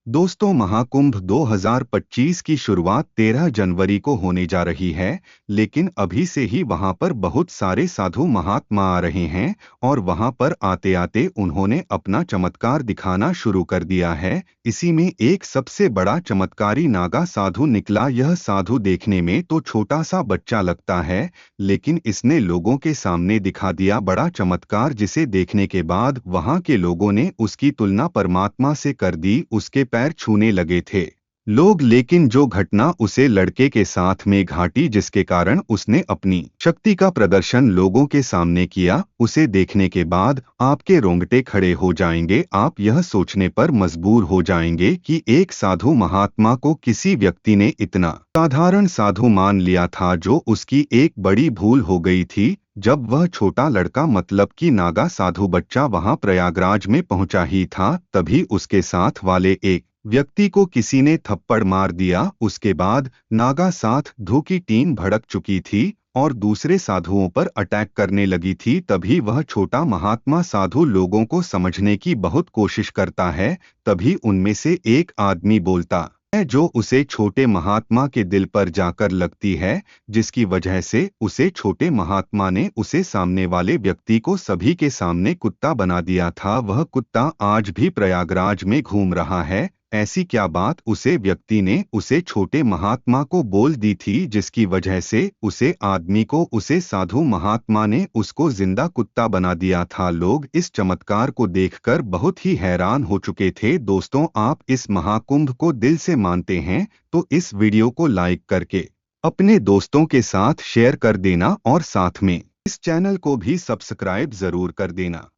दोस्तों, महाकुंभ 2025 की शुरुआत 13 जनवरी को होने जा रही है, लेकिन अभी से ही वहां पर बहुत सारे साधु महात्मा आ रहे हैं और वहां पर आते आते उन्होंने अपना चमत्कार दिखाना शुरू कर दिया है। इसी में एक सबसे बड़ा चमत्कारी नागा साधु निकला। यह साधु देखने में तो छोटा सा बच्चा लगता है, लेकिन इसने लोगों के सामने दिखा दिया बड़ा चमत्कार, जिसे देखने के बाद वहां के लोगों ने उसकी तुलना परमात्मा से कर दी। उसके पैर छूने लगे थे लोग, लेकिन जो घटना उसे लड़के के साथ में घाटी, जिसके कारण उसने अपनी शक्ति का प्रदर्शन लोगों के सामने किया, उसे देखने के बाद आपके रोंगटे खड़े हो जाएंगे। आप यह सोचने पर मजबूर हो जाएंगे कि एक साधु महात्मा को किसी व्यक्ति ने इतना साधारण साधु मान लिया था, जो उसकी एक बड़ी भूल हो गई थी। जब वह छोटा लड़का, मतलब कि नागा साधु बच्चा, वहां प्रयागराज में पहुंचा ही था, तभी उसके साथ वाले एक व्यक्ति को किसी ने थप्पड़ मार दिया। उसके बाद नागा साधु की टीम भड़क चुकी थी और दूसरे साधुओं पर अटैक करने लगी थी। तभी वह छोटा महात्मा साधु लोगों को समझने की बहुत कोशिश करता है। तभी उनमें से एक आदमी बोलता है, जो उसे छोटे महात्मा के दिल पर जाकर लगती है, जिसकी वजह से उसे छोटे महात्मा ने उसे सामने वाले व्यक्ति को सभी के सामने कुत्ता बना दिया था। वह कुत्ता आज भी प्रयागराज में घूम रहा है। ऐसी क्या बात उसे व्यक्ति ने उसे छोटे महात्मा को बोल दी थी, जिसकी वजह से उसे आदमी को उसे साधु महात्मा ने उसको जिंदा कुत्ता बना दिया था। लोग इस चमत्कार को देखकर बहुत ही हैरान हो चुके थे। दोस्तों, आप इस महाकुंभ को दिल से मानते हैं तो इस वीडियो को लाइक करके अपने दोस्तों के साथ शेयर कर देना और साथ में इस चैनल को भी सब्सक्राइब जरूर कर देना।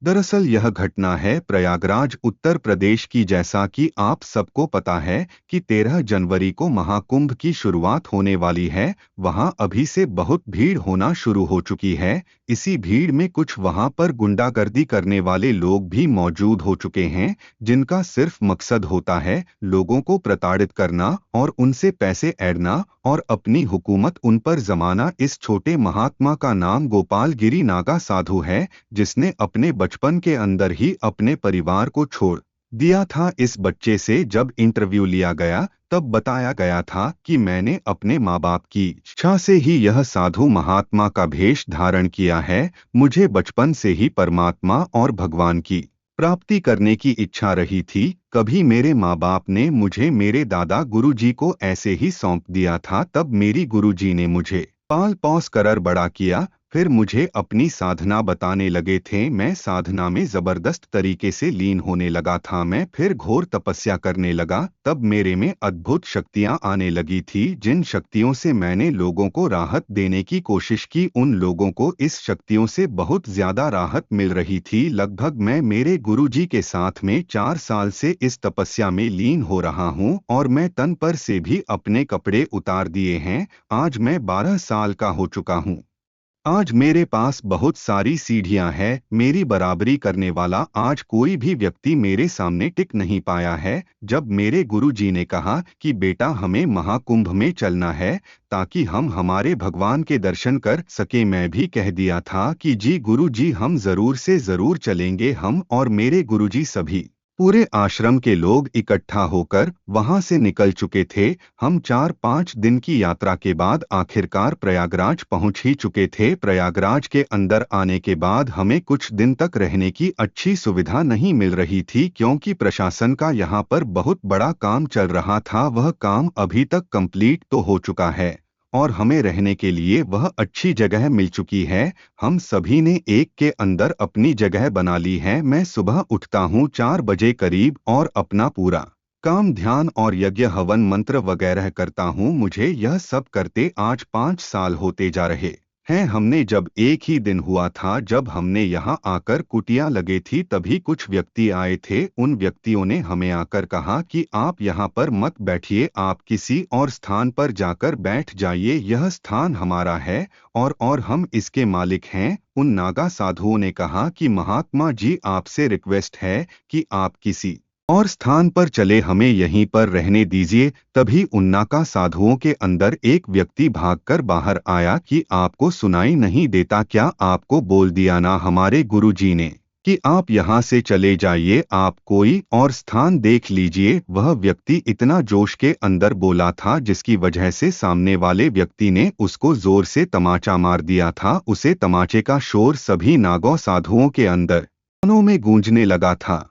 दरअसल यह घटना है प्रयागराज, उत्तर प्रदेश की। जैसा कि आप सबको पता है कि 13 जनवरी को महाकुंभ की शुरुआत होने वाली है। वहां अभी से बहुत भीड़ होना शुरू हो चुकी है। इसी भीड़ में कुछ वहां पर गुंडागर्दी करने वाले लोग भी मौजूद हो चुके हैं, जिनका सिर्फ मकसद होता है लोगों को प्रताड़ित करना और उनसे पैसे ऐंठना और अपनी हुकूमत उन पर जमाना। इस छोटे महात्मा का नाम गोपाल गिरी नागा साधु है, जिसने अपने बचपन के अंदर ही अपने परिवार को छोड़ दिया था। इस बच्चे से जब इंटरव्यू लिया गया, तब बताया गया था कि मैंने अपने माँ बाप की इच्छा से ही यह साधु महात्मा का भेष धारण किया है। मुझे बचपन से ही परमात्मा और भगवान की प्राप्ति करने की इच्छा रही थी। कभी मेरे माँ बाप ने मुझे मेरे दादा गुरुजी को ऐसे ही सौंप दिया था। तब मेरी गुरुजी ने मुझे पाल पौस कर बड़ा किया। फिर मुझे अपनी साधना बताने लगे थे। मैं साधना में जबरदस्त तरीके से लीन होने लगा था। मैं फिर घोर तपस्या करने लगा। तब मेरे में अद्भुत शक्तियां आने लगी थी, जिन शक्तियों से मैंने लोगों को राहत देने की कोशिश की। उन लोगों को इस शक्तियों से बहुत ज्यादा राहत मिल रही थी। लगभग मैं मेरे गुरुजी के साथ में 4 साल से इस तपस्या में लीन हो रहा हूं और मैं तन पर से भी अपने कपड़े उतार दिए हैं। आज मैं 12 साल का हो चुका हूं। आज मेरे पास बहुत सारी सीढ़ियां हैं। मेरी बराबरी करने वाला आज कोई भी व्यक्ति मेरे सामने टिक नहीं पाया है। जब मेरे गुरुजी ने कहा कि बेटा, हमें महाकुंभ में चलना है ताकि हम हमारे भगवान के दर्शन कर सके, मैं भी कह दिया था कि जी गुरुजी, हम जरूर से जरूर चलेंगे। हम और मेरे गुरुजी सभी पूरे आश्रम के लोग इकट्ठा होकर वहां से निकल चुके थे। हम 4-5 दिन की यात्रा के बाद आखिरकार प्रयागराज पहुंच ही चुके थे। प्रयागराज के अंदर आने के बाद हमें कुछ दिन तक रहने की अच्छी सुविधा नहीं मिल रही थी, क्योंकि प्रशासन का यहाँ पर बहुत बड़ा काम चल रहा था। वह काम अभी तक कंप्लीट तो हो चुका है और हमें रहने के लिए वह अच्छी जगह मिल चुकी है। हम सभी ने एक के अंदर अपनी जगह बना ली है। मैं सुबह उठता हूँ 4 बजे करीब और अपना पूरा काम, ध्यान और यज्ञ हवन मंत्र वगैरह करता हूँ। मुझे यह सब करते आज 5 साल होते जा रहे हैं। हमने जब एक ही दिन हुआ था जब हमने यहाँ आकर कुटिया लगे थी, तभी कुछ व्यक्ति आए थे। उन व्यक्तियों ने हमें आकर कहा कि आप यहाँ पर मत बैठिए, आप किसी और स्थान पर जाकर बैठ जाइए, यह स्थान हमारा है और हम इसके मालिक हैं। उन नागा साधुओं ने कहा कि महात्मा जी, आपसे रिक्वेस्ट है कि आप किसी और स्थान पर चले, हमें यहीं पर रहने दीजिए। तभी उन नागा साधुओं के अंदर एक व्यक्ति भागकर बाहर आया कि आपको सुनाई नहीं देता क्या? आपको बोल दिया ना हमारे गुरुजी ने कि आप यहाँ से चले जाइए, आप कोई और स्थान देख लीजिए। वह व्यक्ति इतना जोश के अंदर बोला था जिसकी वजह से सामने वाले व्यक्ति ने उसको जोर से तमाचा मार दिया था। उसे तमाचे का शोर सभी नागौ साधुओं के अंदर कानों में गूंजने लगा था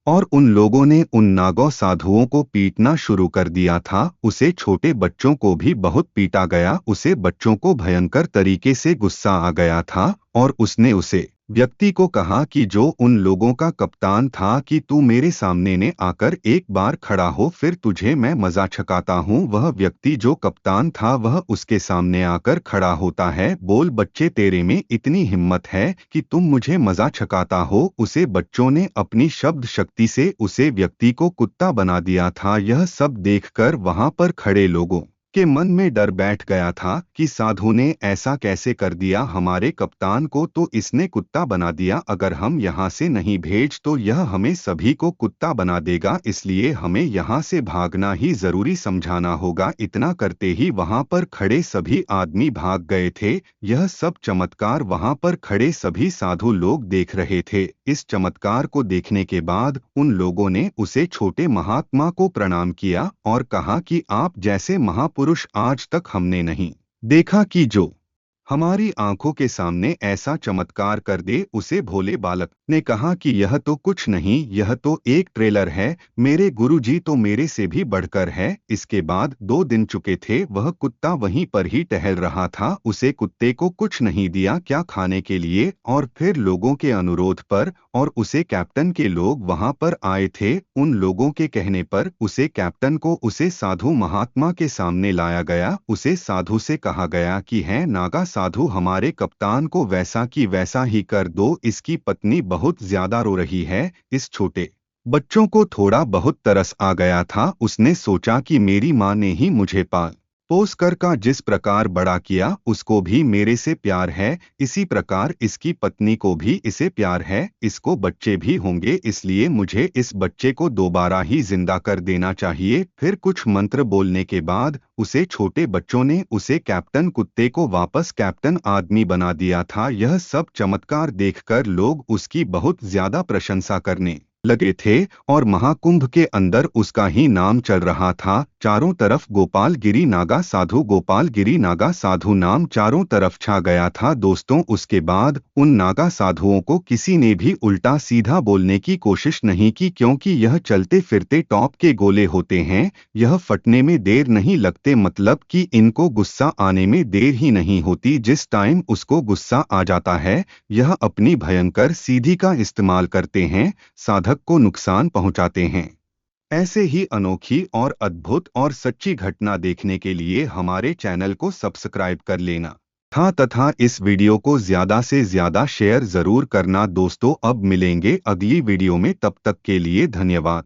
और उन लोगों ने उन नागौ साधुओं को पीटना शुरू कर दिया था। उसे छोटे बच्चों को भी बहुत पीटा गया। उसे बच्चों को भयंकर तरीके से गुस्सा आ गया था और उसने उसे व्यक्ति को कहा कि जो उन लोगों का कप्तान था कि तू मेरे सामने ने आकर एक बार खड़ा हो, फिर तुझे मैं मजा छकाता हूँ। वह व्यक्ति जो कप्तान था वह उसके सामने आकर खड़ा होता है। बोल बच्चे, तेरे में इतनी हिम्मत है कि तुम मुझे मजा छकाता हो। उसे बच्चों ने अपनी शब्द शक्ति से उसे व्यक्ति को कुत्ता बना दिया था। यह सब देखकर वहां पर खड़े लोगों के मन में डर बैठ गया था कि साधु ने ऐसा कैसे कर दिया हमारे कप्तान को, तो इसने कुत्ता बना दिया। अगर हम यहाँ से नहीं भेज तो यह हमें सभी को कुत्ता बना देगा, इसलिए हमें यहाँ से भागना ही जरूरी समझाना होगा। इतना करते ही वहां पर खड़े सभी आदमी भाग गए थे। यह सब चमत्कार वहां पर खड़े सभी साधु लोग देख रहे थे। इस चमत्कार को देखने के बाद उन लोगों ने उसे छोटे महात्मा को प्रणाम किया और कहा कि आप जैसे महापुरुष आज तक हमने नहीं देखा कि जो हमारी आंखों के सामने ऐसा चमत्कार कर दे। उसे भोले बालक ने कहा कि यह तो कुछ नहीं, यह तो एक ट्रेलर है, मेरे गुरुजी तो मेरे से भी बढ़कर है। इसके बाद 2 दिन चुके थे, वह कुत्ता वहीं पर ही टहल रहा था। उसे कुत्ते को कुछ नहीं दिया क्या खाने के लिए, और फिर लोगों के अनुरोध पर और उसे कैप्टन के लोग वहां पर आए थे। उन लोगों के कहने पर उसे कैप्टन को उसे साधु महात्मा के सामने लाया गया। उसे साधु से कहा गया कि है नागा साधु, हमारे कप्तान को वैसा की वैसा ही कर दो, इसकी पत्नी बहुत ज्यादा रो रही है। इस छोटे बच्चों को थोड़ा बहुत तरस आ गया था। उसने सोचा कि मेरी माँ ने ही मुझे पाल पोस कर का जिस प्रकार बड़ा किया, उसको भी मेरे से प्यार है, इसी प्रकार इसकी पत्नी को भी इसे प्यार है। इसको बच्चे भी होंगे, इसलिए मुझे इस बच्चे को दोबारा ही जिंदा कर देना चाहिए। फिर कुछ मंत्र बोलने के बाद उसे छोटे बच्चों ने उसे कैप्टन कुत्ते को वापस कैप्टन आदमी बना दिया था। यह सब चमत्कार देखकर लोग उसकी बहुत ज्यादा प्रशंसा करने लगे थे और महाकुंभ के अंदर उसका ही नाम चल रहा था। चारों तरफ गोपाल गिरी नागा साधु, गोपाल गिरी नागा साधु नाम चारों तरफ छा गया था। दोस्तों, उसके बाद उन नागा साधुओं को किसी ने भी उल्टा सीधा बोलने की कोशिश नहीं की, क्योंकि यह चलते फिरते टॉप के गोले होते हैं। यह फटने में देर नहीं लगते, मतलब कि इनको गुस्सा आने में देर ही नहीं होती। जिस टाइम उसको गुस्सा आ जाता है, यह अपनी भयंकर सीधी का इस्तेमाल करते हैं, साधक को नुकसान पहुंचाते हैं। ऐसे ही अनोखी और अद्भुत और सच्ची घटना देखने के लिए हमारे चैनल को सब्सक्राइब कर लेना था तथा इस वीडियो को ज्यादा से ज्यादा शेयर जरूर करना। दोस्तों, अब मिलेंगे अगली वीडियो में, तब तक के लिए धन्यवाद।